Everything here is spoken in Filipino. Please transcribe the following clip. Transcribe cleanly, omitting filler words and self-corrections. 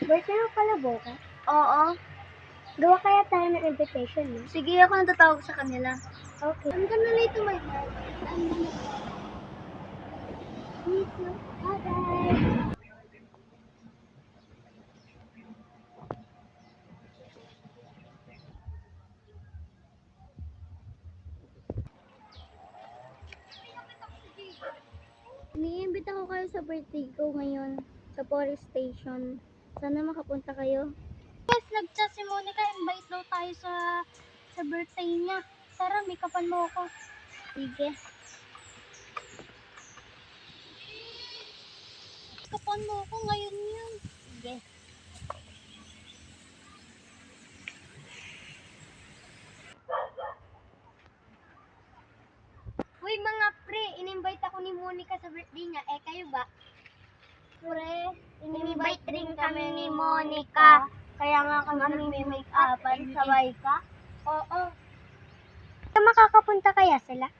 Birthday mo pala bukas? Oo. Gawa kaya tayo ng invitation, no? Sige, ako natatawag sa kanila. Okay. I'm gonna late to my bed. Me too. Bye-bye. Iniimbita ko kayo sa birthday ko ngayon sa Forest Station. Sana makapunta kayo. Yes, nag-chat si Monica. Invite daw tayo sa birthday niya. Tara, make-upan mo ako. Sige. Make-upan mo ako ngayon yun. Sige. Uy mga pre, in-invite ako ni Monica sa birthday niya. Eh kayo ba? Pre, In-invite rin kami ni Monica. Kaya nga kami may make-upan. Sabay ka? Oo. Makakapunta kaya sila?